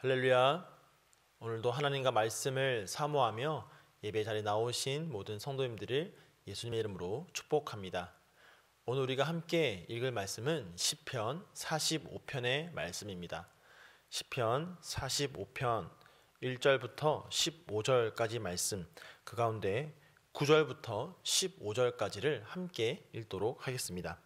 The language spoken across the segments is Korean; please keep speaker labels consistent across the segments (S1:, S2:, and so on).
S1: 할렐루야. 오늘도 하나님과 말씀을 사모하며 예배 자리에 나오신 모든 성도님들을 예수님의 이름으로 축복합니다. 오늘 우리가 함께 읽을 말씀은 시편 45편의 말씀입니다. 시편 45편 1절부터 15절까지 말씀, 그 가운데 9절부터 15절까지를 함께 읽도록 하겠습니다.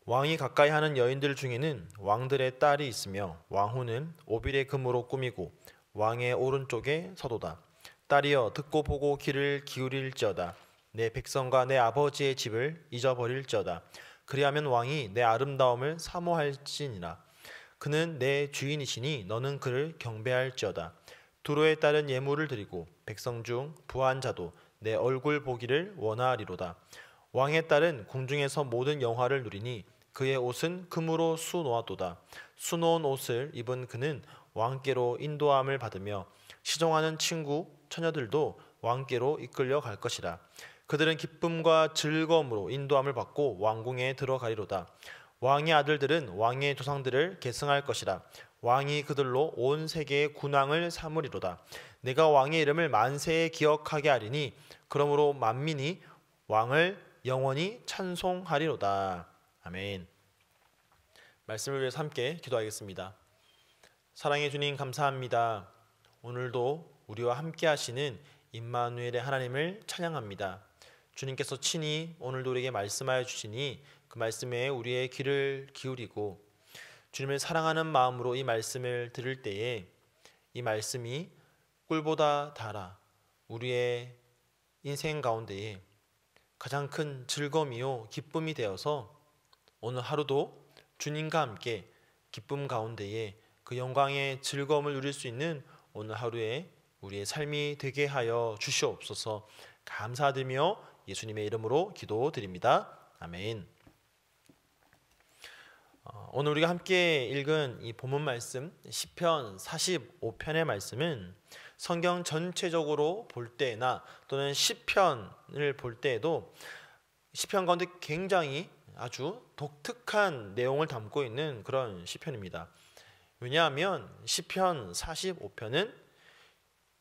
S1: 왕이 가까이 하는 여인들 중에는 왕들의 딸이 있으며 왕후는 오빌의 금으로 꾸미고 왕의 오른쪽에 서도다. 딸이여 듣고 보고 귀를 기울일지어다. 내 백성과 내 아버지의 집을 잊어버릴지어다. 그리하면 왕이 내 아름다움을 사모할지니라. 그는 내 주인이시니 너는 그를 경배할지어다. 두로에 따른 예물을 드리고 백성 중 부한 자도 내 얼굴 보기를 원하리로다. 왕의 딸은 궁중에서 모든 영화를 누리니 그의 옷은 금으로 수놓았도다. 수놓은 옷을 입은 그는 왕께로 인도함을 받으며 시종하는 친구 처녀들도 왕께로 이끌려 갈 것이라. 그들은 기쁨과 즐거움으로 인도함을 받고 왕궁에 들어가리로다. 왕의 아들들은 왕의 조상들을 계승할 것이라. 왕이 그들로 온 세계의 군왕을 삼으리로다. 내가 왕의 이름을 만세에 기억하게 하리니 그러므로 만민이 왕을 영원히 찬송하리로다. 아멘. 말씀을 위해서 함께 기도하겠습니다. 사랑의 주님 감사합니다. 오늘도 우리와 함께 하시는 임마누엘의 하나님을 찬양합니다. 주님께서 친히 오늘도 우리에게 말씀하여 주시니 그 말씀에 우리의 귀를 기울이고 주님을 사랑하는 마음으로 이 말씀을 들을 때에 이 말씀이 꿀보다 달아 우리의 인생 가운데에 가장 큰 즐거움이요 기쁨이 되어서 오늘 하루도 주님과 함께 기쁨 가운데에 그 영광의 즐거움을 누릴 수 있는 오늘 하루에 우리의 삶이 되게 하여 주시옵소서. 감사드리며 예수님의 이름으로 기도드립니다. 아멘. 오늘 우리가 함께 읽은 이 본문 말씀 시편 45편의 말씀은 성경 전체적으로 볼 때나 또는 시편을 볼 때에도 시편 가운데 굉장히 아주 독특한 내용을 담고 있는 그런 시편입니다. 왜냐하면 시편 45편은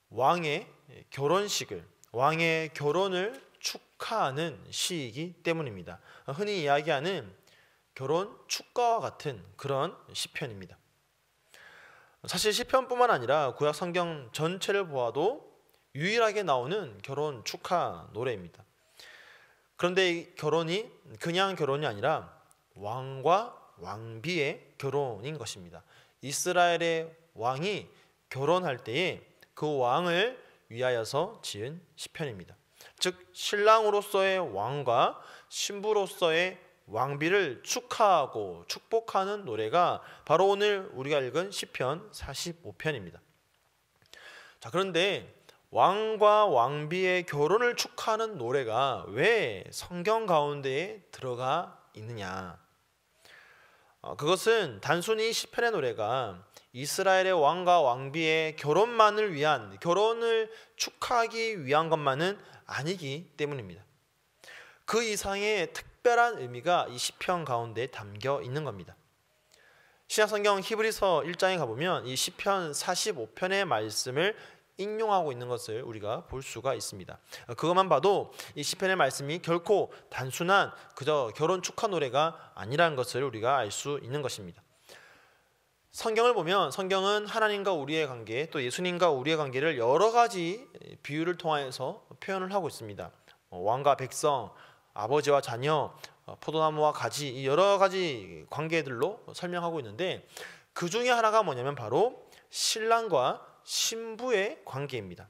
S1: 왕의 결혼식을, 왕의 결혼을 축하하는 시이기 때문입니다. 흔히 이야기하는 결혼 축가와 같은 그런 시편입니다. 사실 시편뿐만 아니라 구약 성경 전체를 보아도 유일하게 나오는 결혼 축하 노래입니다. 그런데 이 결혼이 그냥 결혼이 아니라 왕과 왕비의 결혼인 것입니다. 이스라엘의 왕이 결혼할 때에 그 왕을 위하여서 지은 시편입니다. 즉 신랑으로서의 왕과 신부로서의 왕비를 축하하고 축복하는 노래가 바로 오늘 우리가 읽은 시편 45편입니다. 자, 그런데 왕과 왕비의 결혼을 축하하는 노래가 왜 성경 가운데에 들어가 있느냐? 그것은 단순히 시편의 노래가 이스라엘의 왕과 왕비의 결혼만을 위한, 결혼을 축하하기 위한 것만은 아니기 때문입니다. 그 이상의 특별한 의미가 이 시편 가운데 담겨 있는 겁니다. 신약성경 히브리서 1장에 가보면 이 시편 45편의 말씀을 인용하고 있는 것을 우리가 볼 수가 있습니다. 그것만 봐도 이 시편의 말씀이 결코 단순한 그저 결혼 축하 노래가 아니라는 것을 우리가 알 수 있는 것입니다. 성경을 보면 성경은 하나님과 우리의 관계, 또 예수님과 우리의 관계를 여러 가지 비유를 통해서 표현을 하고 있습니다. 왕과 백성, 아버지와 자녀, 포도나무와 가지, 이 여러 가지 관계들로 설명하고 있는데 그 중에 하나가 뭐냐면 바로 신랑과 신부의 관계입니다.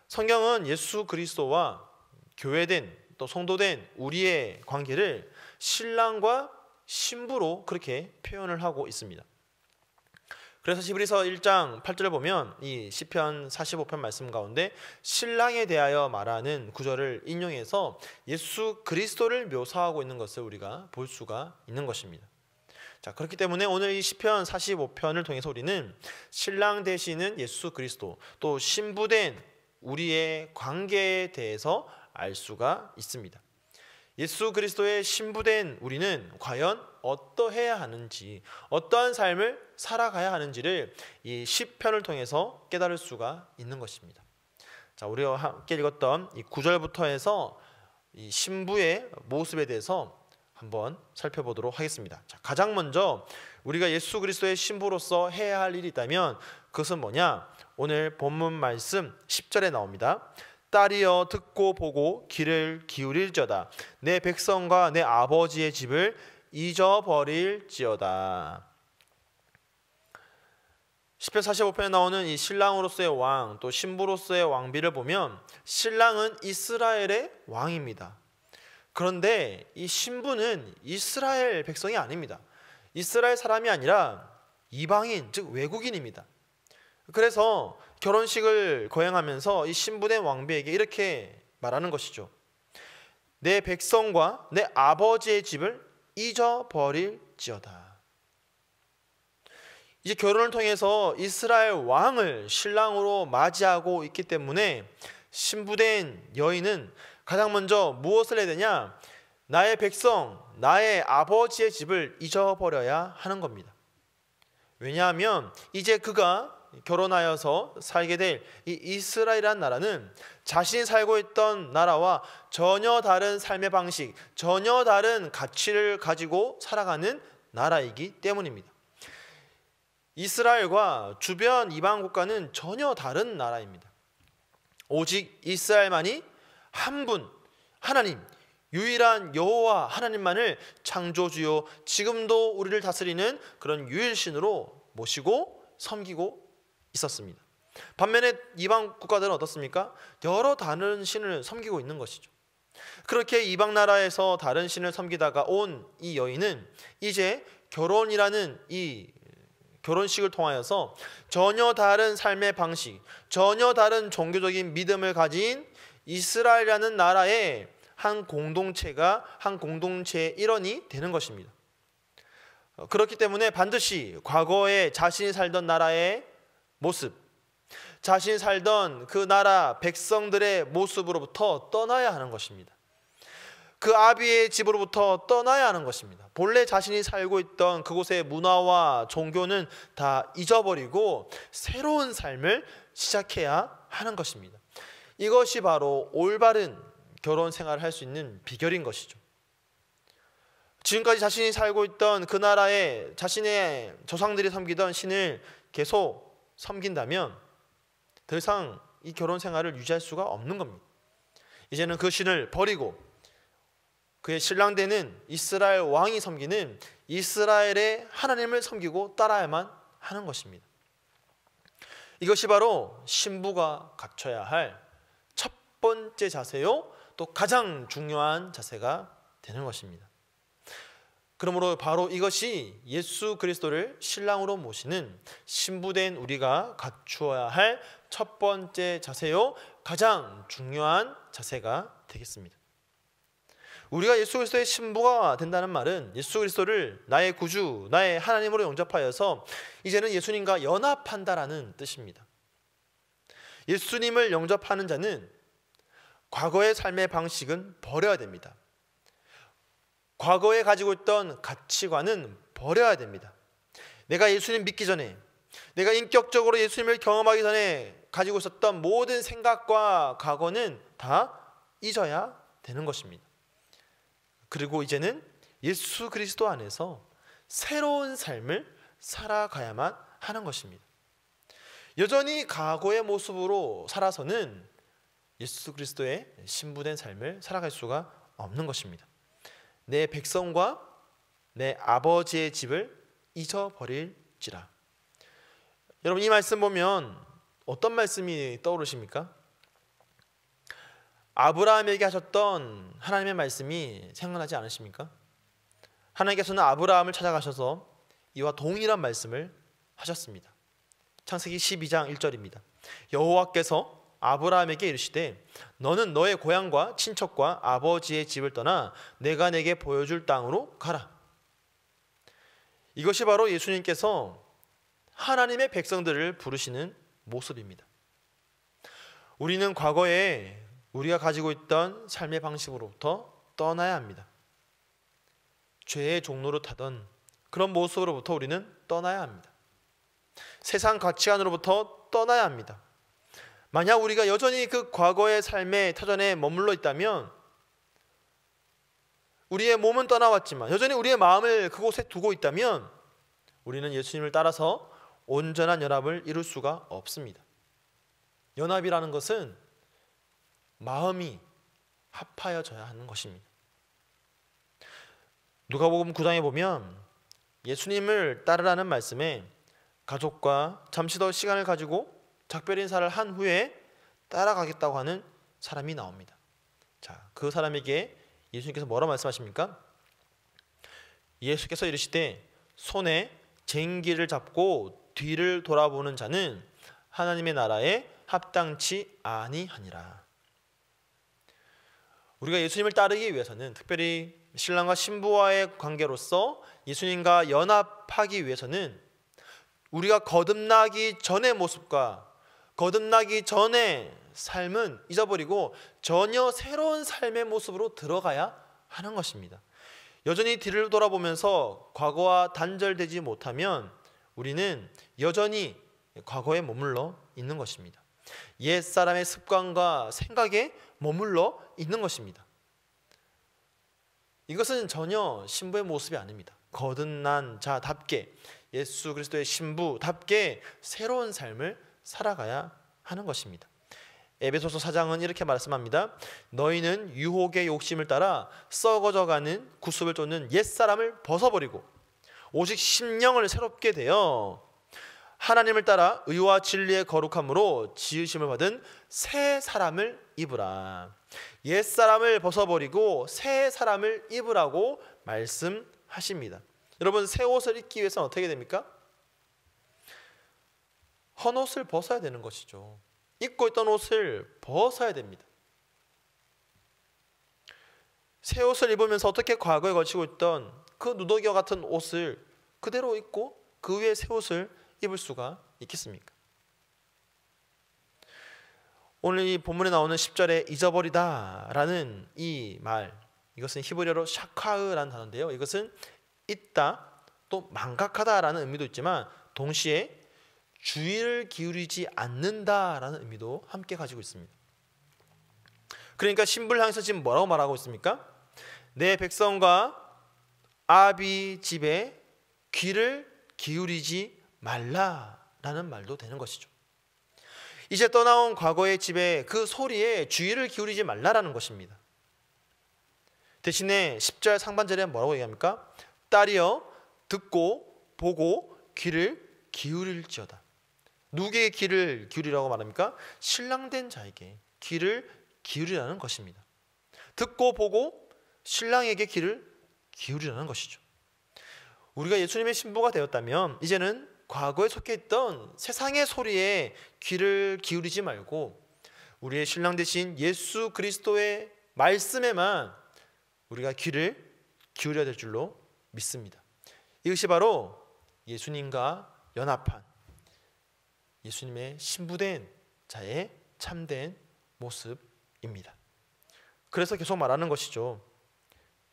S1: 성경은 예수 그리스도와 교회된 또 성도된 우리의 관계를 신랑과 신부로 그렇게 표현을 하고 있습니다. 그래서 히브리서 1장 8절을 보면 이 시편 45편 말씀 가운데 신랑에 대하여 말하는 구절을 인용해서 예수 그리스도를 묘사하고 있는 것을 우리가 볼 수가 있는 것입니다. 자, 그렇기 때문에 오늘 이 시편 45편을 통해서 우리는 신랑 되시는 예수 그리스도, 또 신부된 우리의 관계에 대해서 알 수가 있습니다. 예수 그리스도의 신부된 우리는 과연 어떠해야 하는지, 어떠한 삶을 살아가야 하는지를 이 시편을 통해서 깨달을 수가 있는 것입니다. 자, 우리가 함께 읽었던 이 9절부터 해서 이 신부의 모습에 대해서 한번 살펴보도록 하겠습니다. 자, 가장 먼저 우리가 예수 그리스도의 신부로서 해야 할 일이 있다면 그것은 뭐냐? 오늘 본문 말씀 10절에 나옵니다. 딸이여 듣고 보고 귀를 기울일지어다. 내 백성과 내 아버지의 집을 잊어버릴지어다. 시편 45편에 나오는 이 신랑으로서의 왕, 또 신부로서의 왕비를 보면 신랑은 이스라엘의 왕입니다. 그런데 이 신부는 이스라엘 백성이 아닙니다. 이스라엘 사람이 아니라 이방인, 즉 외국인입니다. 그래서 결혼식을 거행하면서 이 신부된 왕비에게 이렇게 말하는 것이죠. 내 백성과 내 아버지의 집을 잊어버릴지어다. 이제 결혼을 통해서 이스라엘 왕을 신랑으로 맞이하고 있기 때문에 신부된 여인은 가장 먼저 무엇을 해야 되냐? 나의 백성, 나의 아버지의 집을 잊어버려야 하는 겁니다. 왜냐하면 이제 그가 결혼하여서 살게 될 이 이스라엘이라는 나라는 자신이 살고 있던 나라와 전혀 다른 삶의 방식, 전혀 다른 가치를 가지고 살아가는 나라이기 때문입니다. 이스라엘과 주변 이방 국가는 전혀 다른 나라입니다. 오직 이스라엘만이 한 분, 하나님, 유일한 여호와 하나님만을 창조주요 지금도 우리를 다스리는 그런 유일신으로 모시고 섬기고 있었습니다. 반면에 이방 국가들은 어떻습니까? 여러 다른 신을 섬기고 있는 것이죠. 그렇게 이방 나라에서 다른 신을 섬기다가 온 이 여인은 이제 결혼이라는 이 결혼식을 통하여서 전혀 다른 삶의 방식, 전혀 다른 종교적인 믿음을 가진 이스라엘이라는 나라의 한 공동체가 한 공동체의 일원이 되는 것입니다. 그렇기 때문에 반드시 과거에 자신이 살던 나라의 모습, 자신이 살던 그 나라 백성들의 모습으로부터 떠나야 하는 것입니다. 그 아비의 집으로부터 떠나야 하는 것입니다. 본래 자신이 살고 있던 그곳의 문화와 종교는 다 잊어버리고 새로운 삶을 시작해야 하는 것입니다. 이것이 바로 올바른 결혼 생활을 할 수 있는 비결인 것이죠. 지금까지 자신이 살고 있던 그 나라에 자신의 조상들이 섬기던 신을 계속 섬긴다면 더 이상 이 결혼 생활을 유지할 수가 없는 겁니다. 이제는 그 신을 버리고 그의 신랑 되는 이스라엘 왕이 섬기는 이스라엘의 하나님을 섬기고 따라야만 하는 것입니다. 이것이 바로 신부가 갖춰야 할 첫 번째 자세요, 또 가장 중요한 자세가 되는 것입니다. 그러므로 바로 이것이 예수 그리스도를 신랑으로 모시는 신부된 우리가 갖추어야 할 첫 번째 자세요, 가장 중요한 자세가 되겠습니다. 우리가 예수 그리스도의 신부가 된다는 말은 예수 그리스도를 나의 구주, 나의 하나님으로 영접하여서 이제는 예수님과 연합한다라는 뜻입니다. 예수님을 영접하는 자는 과거의 삶의 방식은 버려야 됩니다. 과거에 가지고 있던 가치관은 버려야 됩니다. 내가 예수님 믿기 전에, 내가 인격적으로 예수님을 경험하기 전에 가지고 있었던 모든 생각과 각오는 다 잊어야 되는 것입니다. 그리고 이제는 예수 그리스도 안에서 새로운 삶을 살아가야만 하는 것입니다. 여전히 과거의 모습으로 살아서는 예수 그리스도의 신부된 삶을 살아갈 수가 없는 것입니다. 내 백성과 내 아버지의 집을 잊어버릴지라. 여러분, 이 말씀 보면 어떤 말씀이 떠오르십니까? 아브라함에게 하셨던 하나님의 말씀이 생각나지 않으십니까? 하나님께서는 아브라함을 찾아가셔서 이와 동일한 말씀을 하셨습니다. 창세기 12장 1절입니다. 여호와께서 아브라함에게 이르시되 너는 너의 고향과 친척과 아버지의 집을 떠나 내가 내게 보여줄 땅으로 가라. 이것이 바로 예수님께서 하나님의 백성들을 부르시는 모습입니다. 우리는 과거에 우리가 가지고 있던 삶의 방식으로부터 떠나야 합니다. 죄의 종로로 타던 그런 모습으로부터 우리는 떠나야 합니다. 세상 가치관으로부터 떠나야 합니다. 만약 우리가 여전히 그 과거의 삶의 터전에 머물러 있다면 우리의 몸은 떠나왔지만 여전히 우리의 마음을 그곳에 두고 있다면 우리는 예수님을 따라서 온전한 연합을 이룰 수가 없습니다. 연합이라는 것은 마음이 합하여져야 하는 것입니다. 누가복음 9장에 보면 예수님을 따르라는 말씀에 가족과 잠시 더 시간을 가지고 작별 인사를 한 후에 따라가겠다고 하는 사람이 나옵니다. 자, 그 사람에게 예수님께서 뭐라 말씀하십니까? 예수께서 이르시되 손에 쟁기를 잡고 뒤를 돌아보는 자는 하나님의 나라에 합당치 아니하니라. 우리가 예수님을 따르기 위해서는 특별히 신랑과 신부와의 관계로서 예수님과 연합하기 위해서는 우리가 거듭나기 전의 모습과 거듭나기 전의 삶은 잊어버리고 전혀 새로운 삶의 모습으로 들어가야 하는 것입니다. 여전히 뒤를 돌아보면서 과거와 단절되지 못하면 우리는 여전히 과거에 머물러 있는 것입니다. 옛사람의 습관과 생각에 머물러 있는 것입니다. 이것은 전혀 신부의 모습이 아닙니다. 거듭난 자답게 예수 그리스도의 신부답게 새로운 삶을 살아가야 하는 것입니다. 에베소서 4장은 이렇게 말씀합니다. 너희는 유혹의 욕심을 따라 썩어져가는 구습을 쫓는 옛사람을 벗어버리고 오직 심령을 새롭게 되어 하나님을 따라 의와 진리의 거룩함으로 지으심을 받은 새 사람을 입으라. 옛사람을 벗어버리고 새 사람을 입으라고 말씀하십니다. 여러분, 새 옷을 입기 위해서는 어떻게 됩니까? 헌 옷을 벗어야 되는 것이죠. 입고 있던 옷을 벗어야 됩니다. 새 옷을 입으면서 어떻게 과거에 걸치고 있던 그 누더기와 같은 옷을 그대로 입고 그 위에 새 옷을 입을 수가 있겠습니까? 오늘 이 본문에 나오는 10절에 잊어버리다 라는 이 말, 이것은 히브리어로 샤카으라는 단어인데요. 이것은 잊다, 또 망각하다 라는 의미도 있지만 동시에 주의를 기울이지 않는다라는 의미도 함께 가지고 있습니다. 그러니까 신부를 향해서 지금 뭐라고 말하고 있습니까? 내 백성과 아비 집에 귀를 기울이지 말라라는 말도 되는 것이죠. 이제 떠나온 과거의 집에 그 소리에 주의를 기울이지 말라라는 것입니다. 대신에 10절 상반절에 뭐라고 얘기합니까? 딸이여 듣고 보고 귀를 기울일지어다. 누구에게 귀를 기울이라고 말합니까? 신랑된 자에게 귀를 기울이라는 것입니다. 듣고 보고 신랑에게 귀를 기울이라는 것이죠. 우리가 예수님의 신부가 되었다면 이제는 과거에 속해 있던 세상의 소리에 귀를 기울이지 말고 우리의 신랑 되신 예수 그리스도의 말씀에만 우리가 귀를 기울여야 될 줄로 믿습니다. 이것이 바로 예수님과 연합한 예수님의 신부된 자의 참된 모습입니다. 그래서 계속 말하는 것이죠.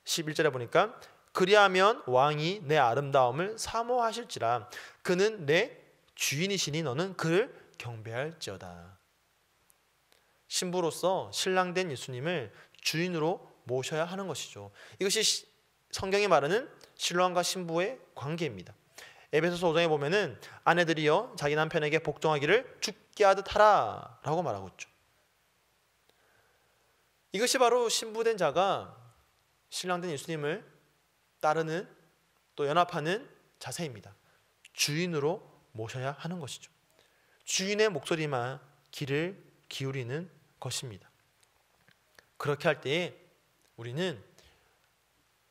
S1: 11절에 보니까 그리하면 왕이 내 아름다움을 사모하실지라 그는 내 주인이시니 너는 그를 경배할지어다. 신부로서 신랑된 예수님을 주인으로 모셔야 하는 것이죠. 이것이 성경이 말하는 신랑과 신부의 관계입니다. 에베소서 5장에 보면은 아내들이여 자기 남편에게 복종하기를 죽게 하듯 하라 라고 말하고 있죠. 이것이 바로 신부된 자가 신랑된 예수님을 따르는 또 연합하는 자세입니다. 주인으로 모셔야 하는 것이죠. 주인의 목소리만 귀를 기울이는 것입니다. 그렇게 할 때에 우리는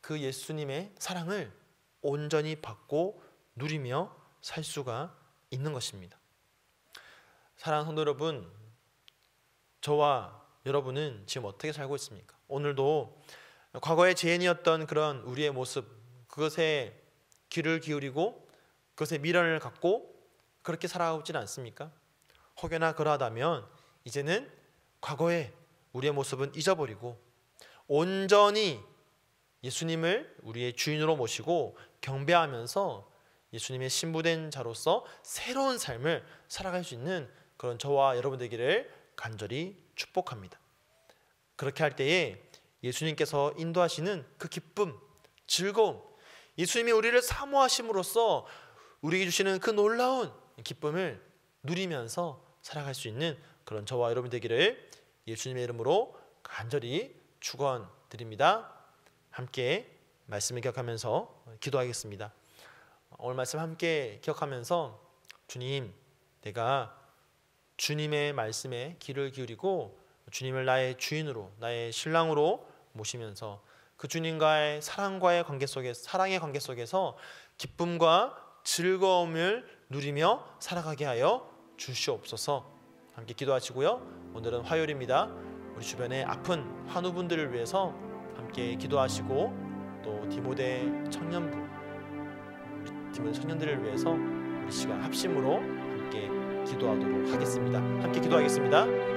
S1: 그 예수님의 사랑을 온전히 받고 누리며 살 수가 있는 것입니다. 사랑하는 성도 여러분, 저와 여러분은 지금 어떻게 살고 있습니까? 오늘도 과거의 죄인이었던 그런 우리의 모습, 그것에 귀를 기울이고 그것에 미련을 갖고 그렇게 살아가고 있지는 않습니까? 혹여나 그러하다면 이제는 과거의 우리의 모습은 잊어버리고 온전히 예수님을 우리의 주인으로 모시고 경배하면서 예수님의 신부된 자로서 새로운 삶을 살아갈 수 있는 그런 저와 여러분 되기를 간절히 축복합니다. 그렇게 할 때에 예수님께서 인도하시는 그 기쁨, 즐거움, 예수님이 우리를 사모하심으로써 우리에게 주시는 그 놀라운 기쁨을 누리면서 살아갈 수 있는 그런 저와 여러분 되기를 예수님의 이름으로 간절히 축원드립니다. 함께 말씀을 기억하면서 기도하겠습니다. 오늘 말씀 함께 기억하면서 주님, 내가 주님의 말씀에 귀를 기울이고 주님을 나의 주인으로, 나의 신랑으로 모시면서 그 주님과의 사랑의 관계 속에서 기쁨과 즐거움을 누리며 살아가게 하여 주시옵소서. 함께 기도하시고요. 오늘은 화요일입니다. 우리 주변에 아픈 환우분들을 위해서 함께 기도하시고 또 디모데 청년들을 위해서 우리 시간 합심으로 함께 기도하도록 하겠습니다. 함께 기도하겠습니다.